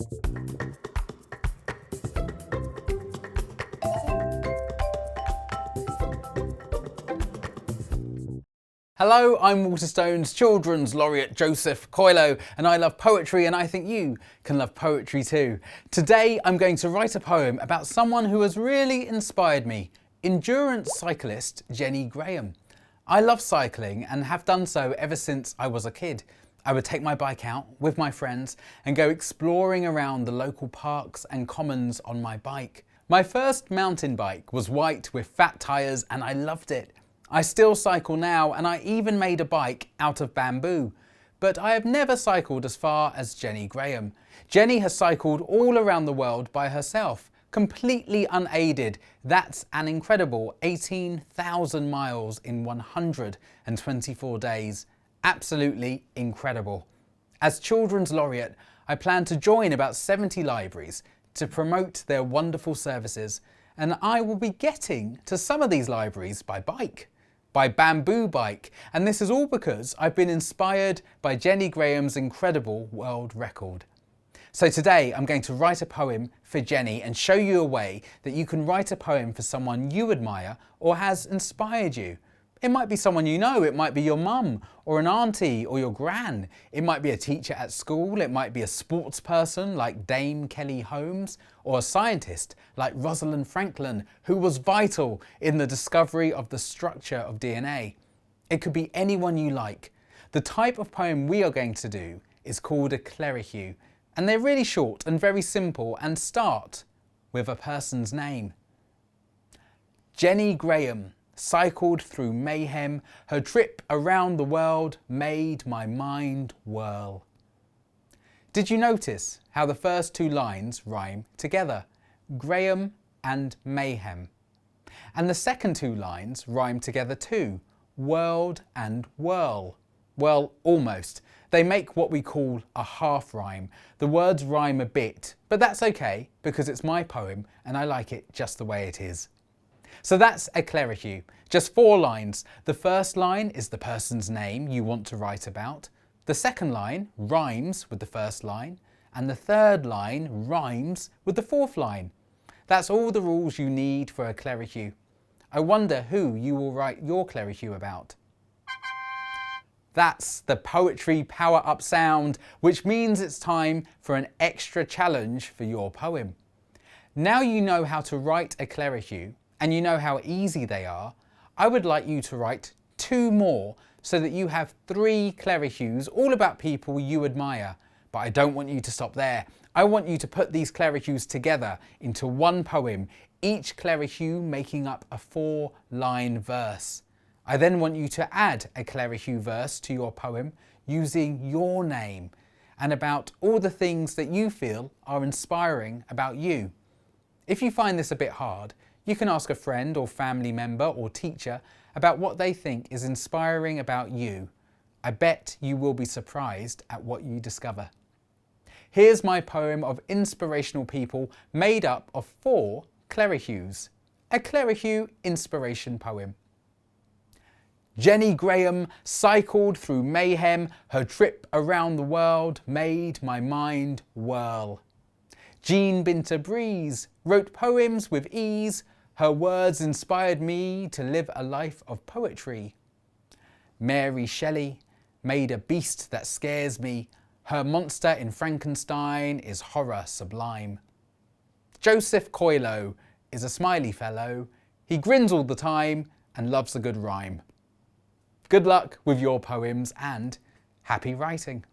Hello, I'm Waterstones Children's Laureate Joseph Coelho, and I love poetry, and I think you can love poetry too. Today I'm going to write a poem about someone who has really inspired me, endurance cyclist Jenny Graham. I love cycling and have done so ever since I was a kid. I would take my bike out with my friends and go exploring around the local parks and commons on my bike. My first mountain bike was white with fat tyres and I loved it. I still cycle now, and I even made a bike out of bamboo. But I have never cycled as far as Jenny Graham. Jenny has cycled all around the world by herself, completely unaided. That's an incredible 18,000 miles in 124 days. Absolutely incredible. As Children's Laureate, I plan to join about 70 libraries to promote their wonderful services, and I will be getting to some of these libraries by bike. By bamboo bike, and this is all because I've been inspired by Jenny Graham's incredible world record. So today I'm going to write a poem for Jenny and show you a way that you can write a poem for someone you admire or has inspired you. It might be someone you know, it might be your mum or an auntie or your gran. It might be a teacher at school, it might be a sports person like Dame Kelly Holmes, or a scientist like Rosalind Franklin, who was vital in the discovery of the structure of DNA. It could be anyone you like. The type of poem we are going to do is called a clerihew, and they're really short and very simple and start with a person's name. Jenny Graham cycled through mayhem, her trip around the world made my mind whirl. Did you notice how the first two lines rhyme together? Graham and mayhem. And the second two lines rhyme together too, world and whirl. Well, almost. They make what we call a half rhyme. The words rhyme a bit, but that's okay because it's my poem and I like it just the way it is. So that's a clerihew, just 4 lines. The first line is the person's name you want to write about. The second line rhymes with the first line, and the third line rhymes with the fourth line. That's all the rules you need for a clerihew. I wonder who you will write your clerihew about. That's the poetry power-up sound, which means it's time for an extra challenge for your poem. Now you know how to write a clerihew, and you know how easy they are, I would like you to write 2 more so that you have 3 clerihews all about people you admire. But I don't want you to stop there. I want you to put these clerihews together into one poem, each clerihew making up a 4-line verse. I then want you to add a clerihew verse to your poem using your name and about all the things that you feel are inspiring about you. If you find this a bit hard, you can ask a friend or family member or teacher about what they think is inspiring about you. I bet you will be surprised at what you discover. Here's my poem of inspirational people made up of 4 clerihews. A clerihew inspiration poem. Jenny Graham cycled through mayhem, her trip around the world made my mind whirl. Jean Binter Breeze wrote poems with ease, her words inspired me to live a life of poetry. Mary Shelley made a beast that scares me, her monster in Frankenstein is horror sublime. Joseph Coelho is a smiley fellow, he grins all the time and loves a good rhyme. Good luck with your poems and happy writing.